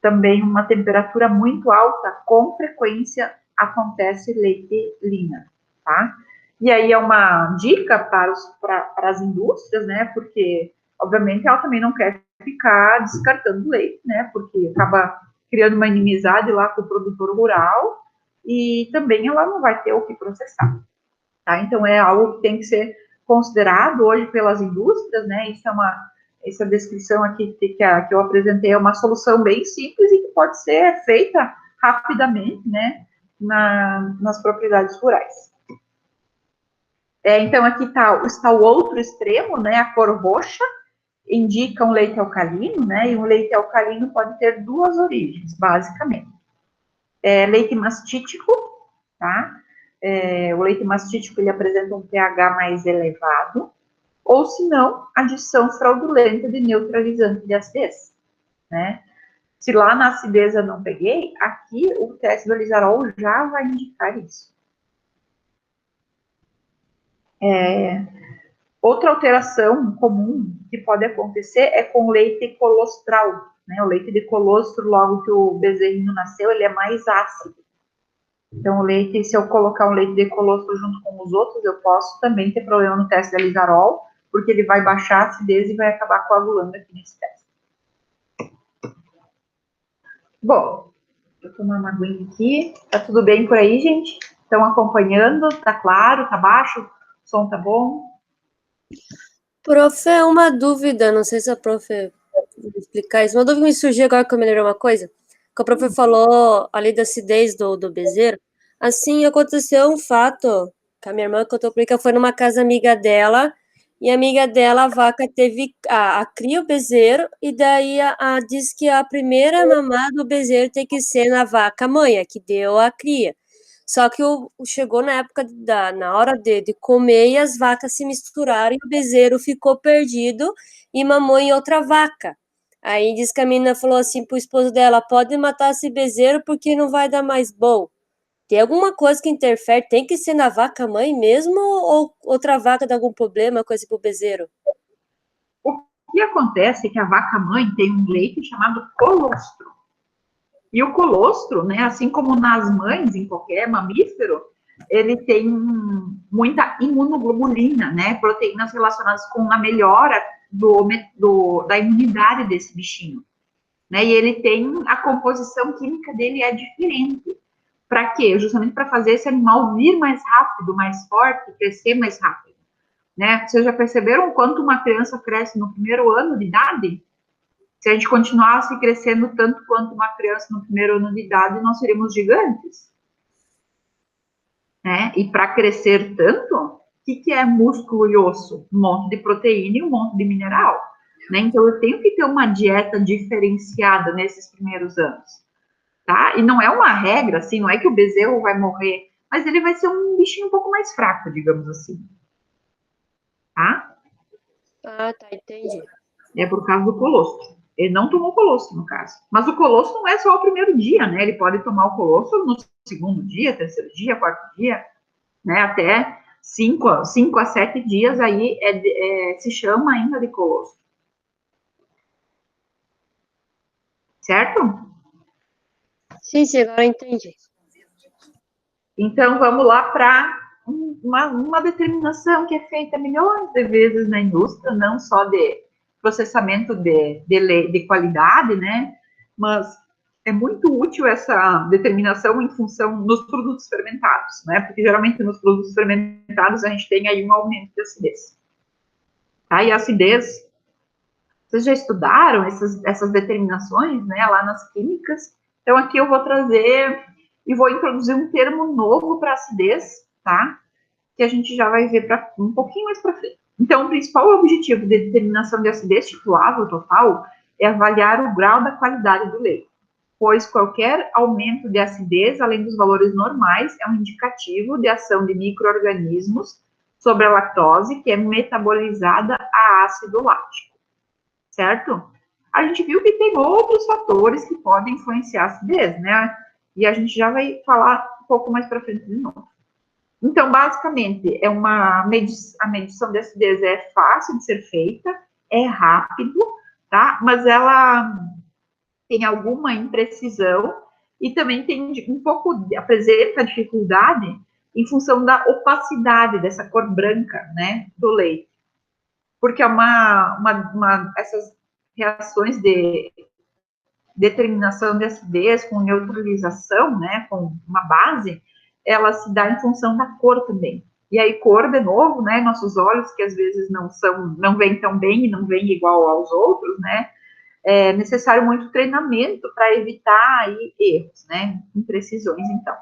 também uma temperatura muito alta, com frequência acontece leite lina, tá? E aí é uma dica para as indústrias, né? Porque, obviamente, ela também não quer ficar descartando leite, né? Porque acaba criando uma inimizade lá com o produtor rural e também ela não vai ter o que processar, tá? Então, é algo que tem que ser considerado hoje pelas indústrias, né? Essa descrição aqui que eu apresentei é uma solução bem simples e que pode ser feita rapidamente, né? Nas propriedades rurais. Então, aqui está o outro extremo, né? A cor roxa indica um leite alcalino, né? E um leite alcalino pode ter duas origens, basicamente. Leite mastítico, tá? O leite mastítico, ele apresenta um pH mais elevado, ou se não, adição fraudulenta de neutralizante de acidez, né? Se lá na acidez eu não peguei, aqui o teste do alizarol já vai indicar isso. Outra alteração comum que pode acontecer é com leite colostral, né? O leite de colostro, logo que o bezerrinho nasceu, ele é mais ácido. Então, o leite, se eu colocar um leite de colostro junto com os outros, eu posso também ter problema no teste de alizarol, porque ele vai baixar a acidez e vai acabar coagulando aqui nesse teste. Bom, vou tomar uma aguinha aqui. Tá tudo bem por aí, gente? Estão acompanhando? Tá claro? Tá baixo? O som tá bom? Prof, uma dúvida, não sei se a prof vai explicar isso. Uma dúvida me surgiu agora que eu me lembrei uma coisa. Que a prof falou ali da acidez do bezerro. Assim, aconteceu um fato que a minha irmã contou pra mim que ela foi numa casa amiga dela e a amiga dela, a vaca, teve a cria o bezerro e daí diz que a primeira mamada do bezerro tem que ser na vaca mãe, a que deu a cria. Só que chegou na época na hora de comer e as vacas se misturaram e o bezerro ficou perdido e mamou em outra vaca. Aí diz que a menina falou assim pro esposo dela: pode matar esse bezerro porque não vai dar mais bom. Tem alguma coisa que interfere? Tem que ser na vaca mãe mesmo ou outra vaca dá algum problema com esse pro bezerro? O que acontece é que a vaca mãe tem um leite chamado colostro. E o colostro, né, assim como nas mães, em qualquer mamífero, ele tem muita imunoglobulina, né, proteínas relacionadas com a melhora da imunidade desse bichinho. Né, e ele tem, a composição química dele é diferente. Para quê? Justamente para fazer esse animal vir mais rápido, mais forte, crescer mais rápido. Né? Vocês já perceberam o quanto uma criança cresce no primeiro ano de idade? Se a gente continuasse crescendo tanto quanto uma criança no primeiro ano de idade, nós seríamos gigantes. Né? E para crescer tanto, o que é músculo e osso? Um monte de proteína e um monte de mineral. Né? Então, eu tenho que ter uma dieta diferenciada nesses primeiros anos. Tá? E não é uma regra, assim, não é que o bezerro vai morrer, mas ele vai ser um bichinho um pouco mais fraco, digamos assim. Tá? Ah, tá, entendi. É por causa do colostro. Ele não tomou colostro, no caso. Mas o colostro não é só o primeiro dia, né? Ele pode tomar o colostro no segundo dia, terceiro dia, quarto dia, né? Até 5 a 7 dias aí se chama ainda de colostro. Certo? Sim, sim, agora entendi. Então, vamos lá para uma determinação que é feita milhões de vezes na indústria, não só de processamento de qualidade, né? Mas é muito útil essa determinação em função dos produtos fermentados, né? Porque geralmente nos produtos fermentados a gente tem aí um aumento de acidez. Tá? E a acidez, vocês já estudaram essas determinações, né? Lá nas químicas. Então aqui eu vou trazer e vou introduzir um termo novo para acidez, tá? Que a gente já vai ver um pouquinho mais para frente. Então, o principal objetivo de determinação de acidez titulável total é avaliar o grau da qualidade do leite, pois qualquer aumento de acidez, além dos valores normais, é um indicativo de ação de micro-organismos sobre a lactose, que é metabolizada a ácido lático, certo? A gente viu que tem outros fatores que podem influenciar a acidez, né? E a gente já vai falar um pouco mais para frente de novo. Então, basicamente, a medição de acidez é fácil de ser feita, é rápido, tá? Mas ela tem alguma imprecisão e também tem um pouco, apresenta dificuldade em função da opacidade dessa cor branca, né, do leite. Porque é essas reações de determinação de acidez com neutralização, né, com uma base, ela se dá em função da cor também. E aí, cor, de novo, né, nossos olhos, que às vezes não veem tão bem e não veem igual aos outros, né, é necessário muito treinamento para evitar aí erros, né, imprecisões, então.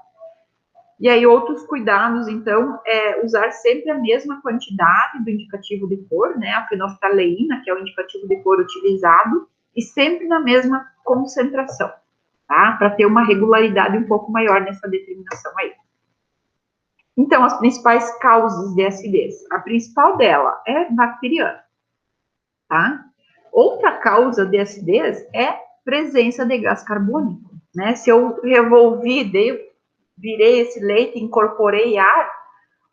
E aí, outros cuidados, então, é usar sempre a mesma quantidade do indicativo de cor, né, a fenolftaleína, que é o indicativo de cor utilizado, e sempre na mesma concentração, tá? Para ter uma regularidade um pouco maior nessa determinação aí. Então, as principais causas de acidez. A principal dela é bacteriana, tá? Outra causa de acidez é presença de gás carbônico, né? Se eu virei esse leite, incorporei ar,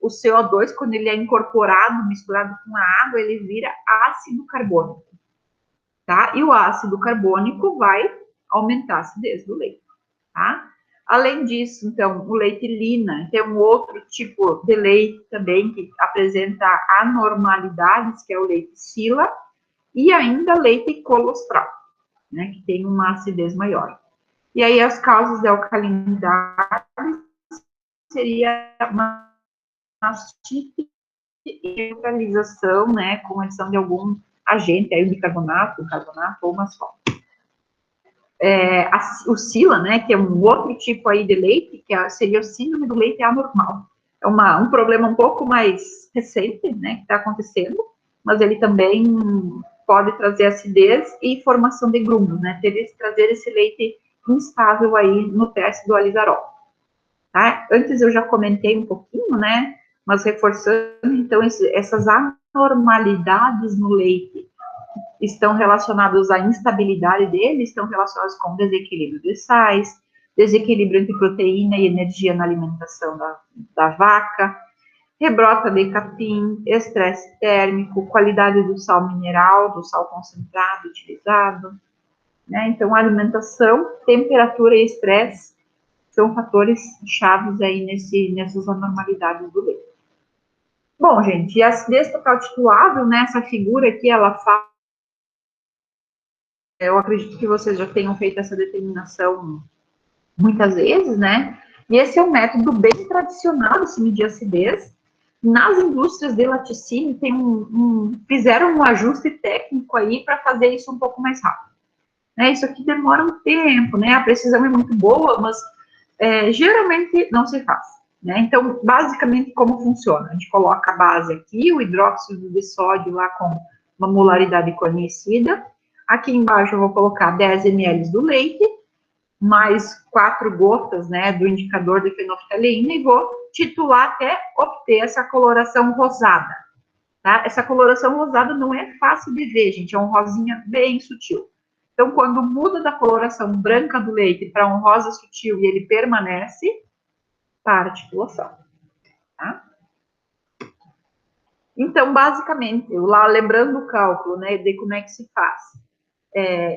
o CO2, quando ele é incorporado, misturado com a água, ele vira ácido carbônico, tá? E o ácido carbônico vai aumentar a acidez do leite, tá? Além disso, então, o leite lina, tem um outro tipo de leite também que apresenta anormalidades, que é o leite sila, e ainda leite colostral, né, que tem uma acidez maior. E aí as causas de alcalinidade seria mastite e neutralização, né, com adição de algum agente, aí o bicarbonato, o carbonato ou uma só. O SILA, né, que é um outro tipo aí de leite, que seria o síndrome do leite anormal. É um problema um pouco mais recente, né, que está acontecendo, mas ele também pode trazer acidez e formação de grumos, né, trazer esse leite instável aí no teste do alizarol. Tá? Antes eu já comentei um pouquinho, né, mas reforçando, então, essas anormalidades no leite estão relacionados à instabilidade dele, estão relacionados com desequilíbrio de sais, desequilíbrio entre proteína e energia na alimentação da vaca, rebrota de capim, estresse térmico, qualidade do sal mineral, do sal concentrado utilizado, né? Então, alimentação, temperatura e estresse são fatores chaves aí nessas anormalidades do leite. Bom, gente, e a acidez total titulável, né, essa figura aqui, ela fala. Eu acredito que vocês já tenham feito essa determinação muitas vezes, né? E esse é um método bem tradicional de se medir acidez. Nas indústrias de laticínio, fizeram um ajuste técnico aí para fazer isso um pouco mais rápido. Né? Isso aqui demora um tempo, né? A precisão é muito boa, mas geralmente não se faz. Né? Então, basicamente, como funciona? A gente coloca a base aqui, o hidróxido de sódio lá com uma molaridade conhecida. Aqui embaixo eu vou colocar 10 ml do leite, mais 4 gotas, né, do indicador de fenolftaleína e vou titular até obter essa coloração rosada. Tá? Essa coloração rosada não é fácil de ver, gente, é um rosinha bem sutil. Então, quando muda da coloração branca do leite para um rosa sutil e ele permanece, para a titulação. Tá? Então, basicamente, lá lembrando o cálculo, né, de como é que se faz.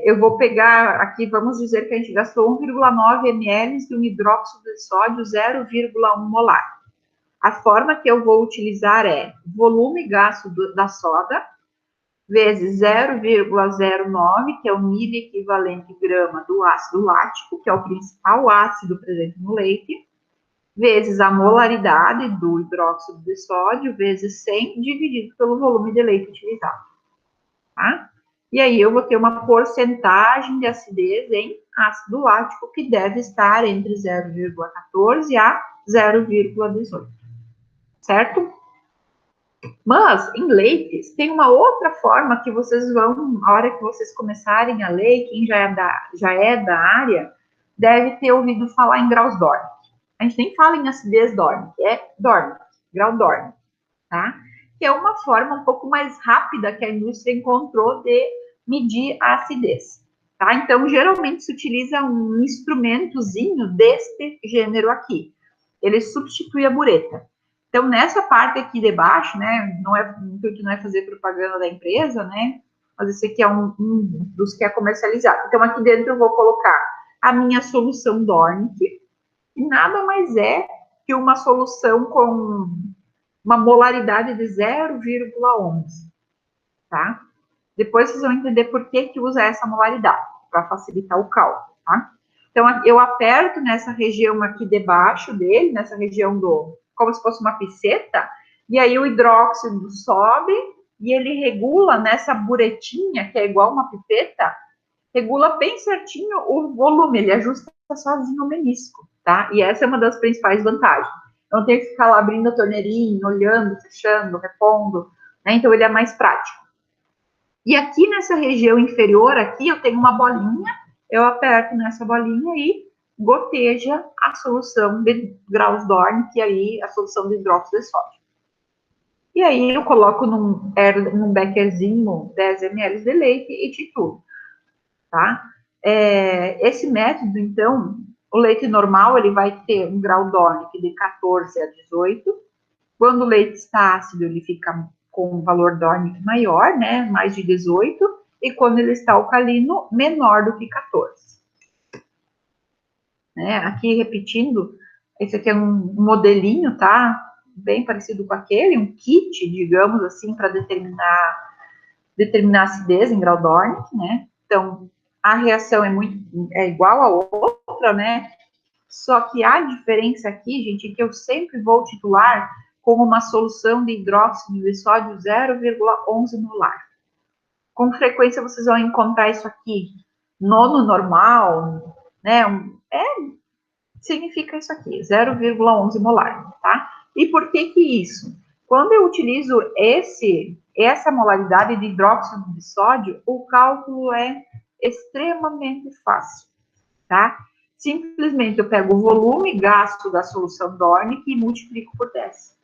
Eu vou pegar aqui, vamos dizer que a gente gastou 1,9 ml de um hidróxido de sódio 0,1 molar. A forma que eu vou utilizar é volume gasto da soda vezes 0,09, que é o milho equivalente grama do ácido lático, que é o principal ácido presente no leite, vezes a molaridade do hidróxido de sódio, vezes 100, dividido pelo volume de leite utilizado. Tá? E aí eu vou ter uma porcentagem de acidez em ácido lático que deve estar entre 0,14 a 0,18. Certo? Mas, em leites, tem uma outra forma que vocês vão, a hora que vocês começarem a ler, quem já é da área, deve ter ouvido falar em graus Dornick. A gente nem fala em acidez Dornick, é Dornick, grau Dornick, tá? Que é uma forma um pouco mais rápida que a indústria encontrou de medir a acidez, tá? Então, geralmente se utiliza um instrumentozinho deste gênero aqui. Ele substitui a bureta. Então, nessa parte aqui de baixo, né, o intuito não é fazer propaganda da empresa, né, mas esse aqui é um dos que é comercializado. Então, aqui dentro eu vou colocar a minha solução Dornick, que nada mais é que uma solução com uma molaridade de 0,11, tá? Depois vocês vão entender por que usa essa molaridade, para facilitar o cálculo, tá? Então, eu aperto nessa região aqui debaixo dele, nessa região como se fosse uma piceta, e aí o hidróxido sobe e ele regula nessa buretinha, que é igual uma pipeta, regula bem certinho o volume, ele ajusta sozinho o menisco, tá? E essa é uma das principais vantagens. Eu não tenho que ficar lá abrindo a torneirinha, olhando, fechando, repondo, né? Então ele é mais prático. E aqui nessa região inferior, aqui eu tenho uma bolinha, eu aperto nessa bolinha e goteja a solução de graus Dornick, que aí a solução de hidróxido de sódio. E aí eu coloco num bekerzinho 10 ml de leite e titulo, tá? Esse método, então, o leite normal, ele vai ter um grau Dornick de 14 a 18. Quando o leite está ácido, ele fica com um valor Dornick maior, né, mais de 18, e quando ele está alcalino, menor do que 14. Né? Aqui, repetindo, esse aqui é um modelinho, tá? Bem parecido com aquele, um kit, digamos assim, para determinar a acidez em grau Dornick, né? Então, a reação é igual a outra, outra, né? Só que a diferença aqui, gente, é que eu sempre vou titular como uma solução de hidróxido de sódio 0,11 molar. Com frequência vocês vão encontrar isso aqui no normal, né? Significa isso aqui, 0,11 molar, tá? E por que isso? Quando eu utilizo essa molaridade de hidróxido de sódio, o cálculo é extremamente fácil, tá? Simplesmente eu pego o volume gasto da solução Dornick e multiplico por 10.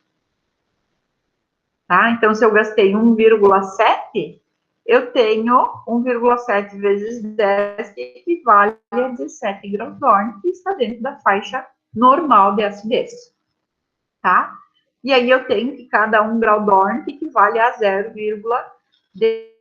Tá? Então, se eu gastei 1,7, eu tenho 1,7 vezes 10, que equivale a 17 graus Dornick, que está dentro da faixa normal de acidez. Tá? E aí eu tenho que cada 1 grau Dornick equivale a 0,10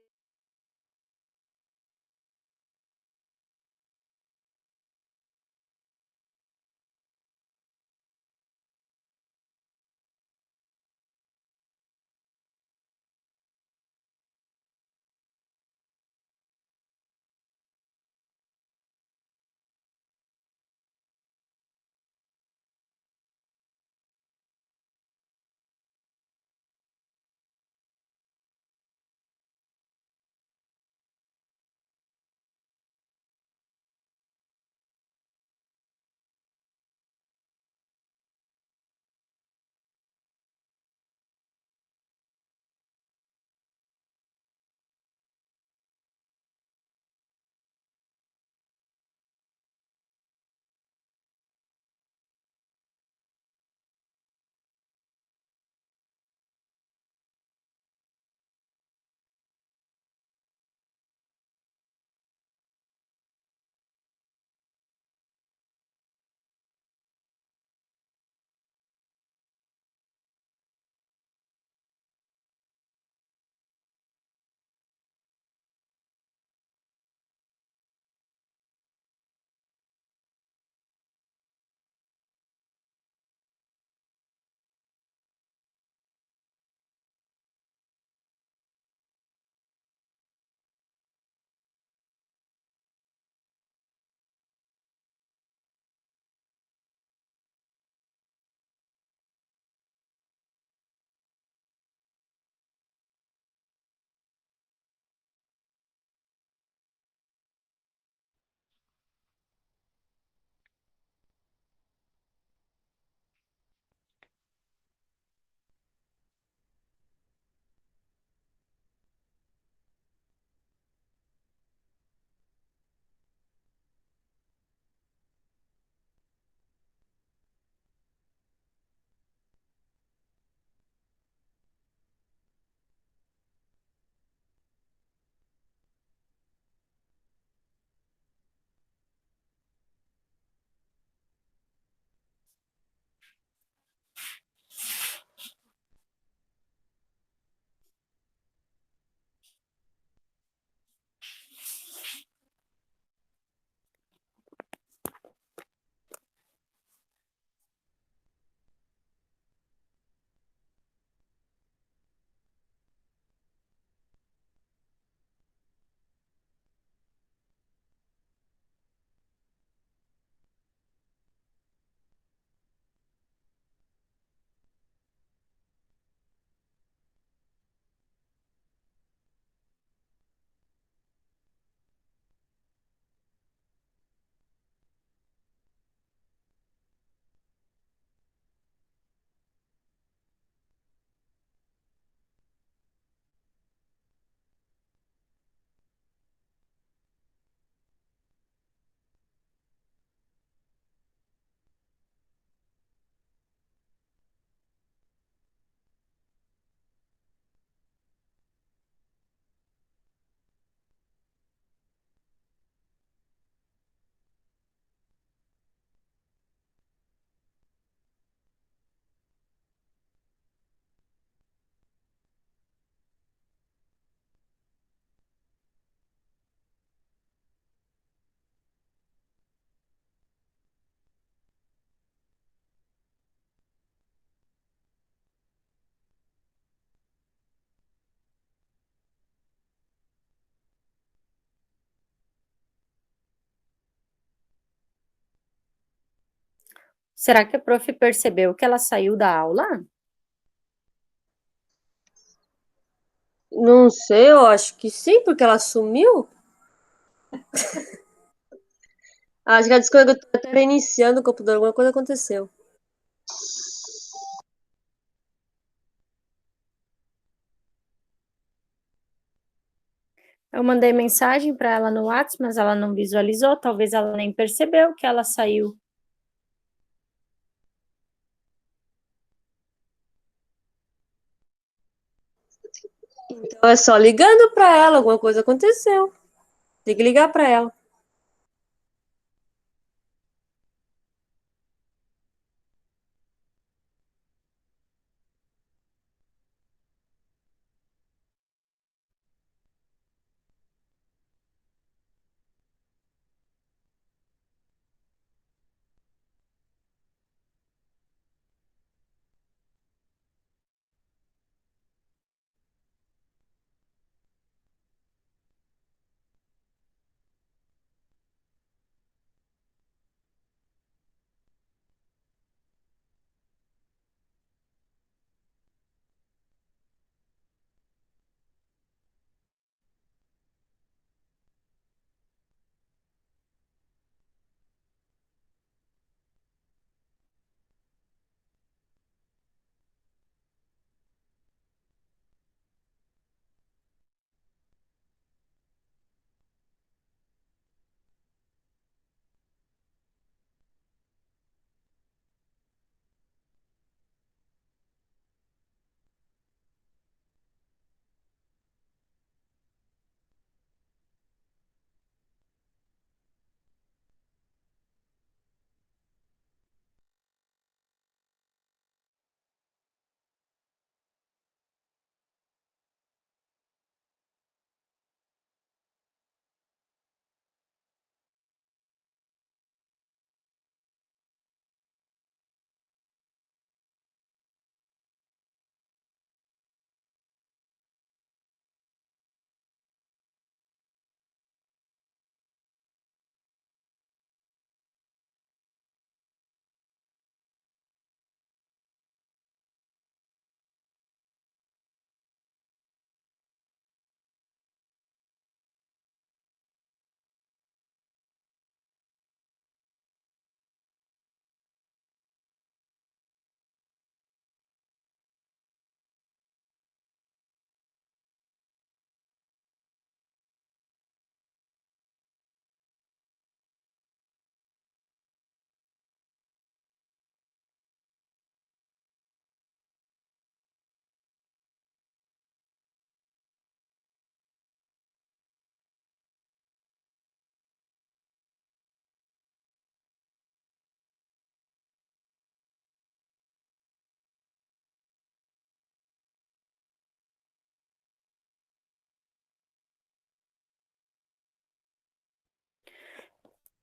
Será que a prof percebeu que ela saiu da aula? Não sei, eu acho que sim, porque ela sumiu. Acho que ela disse que eu até reiniciando o computador, alguma coisa aconteceu. Eu mandei mensagem para ela no WhatsApp, mas ela não visualizou, talvez ela nem percebeu que ela saiu. Então é só ligando pra ela, alguma coisa aconteceu. Tem que ligar pra ela.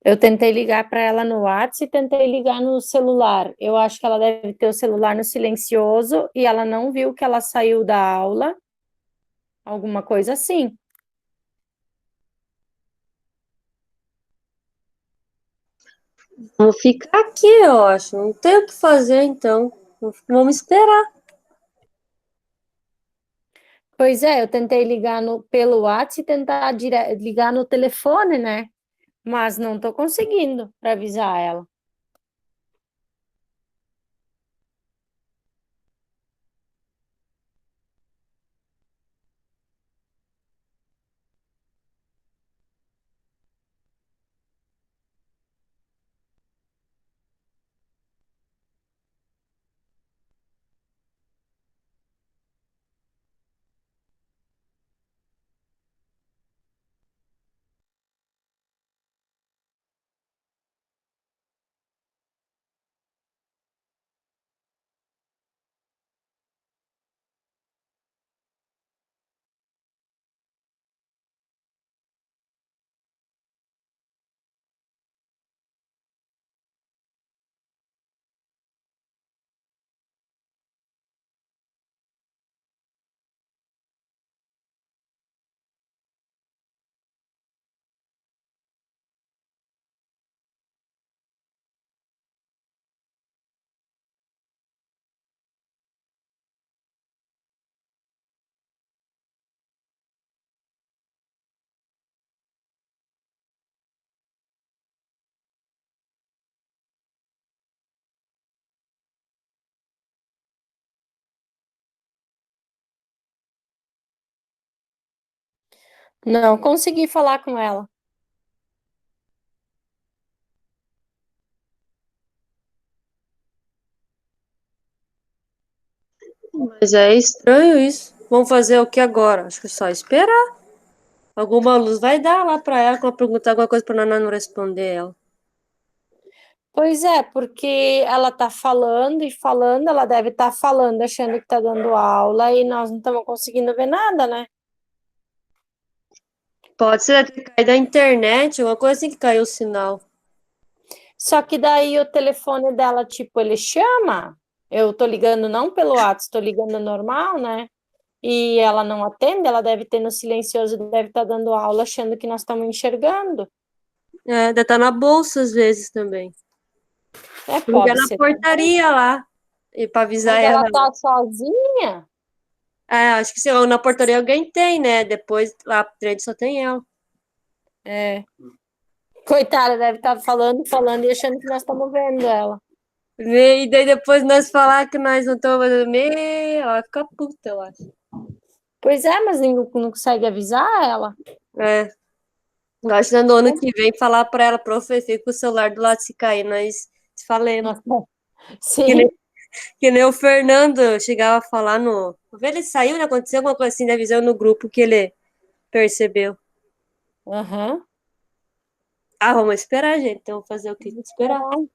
Eu tentei ligar para ela no WhatsApp e tentei ligar no celular. Eu acho que ela deve ter o celular no silencioso e ela não viu que ela saiu da aula, alguma coisa assim. Vamos ficar aqui, eu acho. Não tem o que fazer, então. Vamos esperar. Pois é, eu tentei ligar pelo WhatsApp e tentar ligar no telefone, né? Mas não estou conseguindo para avisar ela. Não consegui falar com ela. Mas é estranho isso. Vamos fazer o que agora? Acho que é só esperar. Alguma luz vai dar lá pra ela, quando perguntar alguma coisa pra Naná não responder ela. Pois é, porque ela tá falando e falando, ela deve estar falando, achando que tá dando aula e nós não estamos conseguindo ver nada, né? Pode ser ter caído da internet, uma coisa assim que caiu o sinal. Só que daí o telefone dela, tipo, ele chama. Eu tô ligando não pelo WhatsApp, tô ligando normal, né? E ela não atende, ela deve ter no silencioso, deve estar dando aula achando que nós estamos enxergando. É, deve estar na bolsa às vezes também. É, Ligar pode na ser também. portaria lá, e pra avisar Mas ela. ela tá sozinha? É, acho que se na portaria alguém tem, né? Depois lá dentro só tem ela. É. Coitada, deve estar falando, falando e achando que nós estamos vendo ela. E daí depois nós falar que nós não estamos fazendo meio, ela vai ficar puta, eu acho. Pois é, mas ninguém não consegue avisar ela. É, eu acho que no ano que vem falar pra ela, profe, fica com o celular do lado se cair, nós te falemos. Nossa, Que nem, sim. que nem o Fernando chegava a falar no. Ele saiu, né? Aconteceu alguma coisa assim, avisou no grupo que ele percebeu. Aham. Ah, vamos esperar, gente. Então, fazer o que? Esperar. Esperar.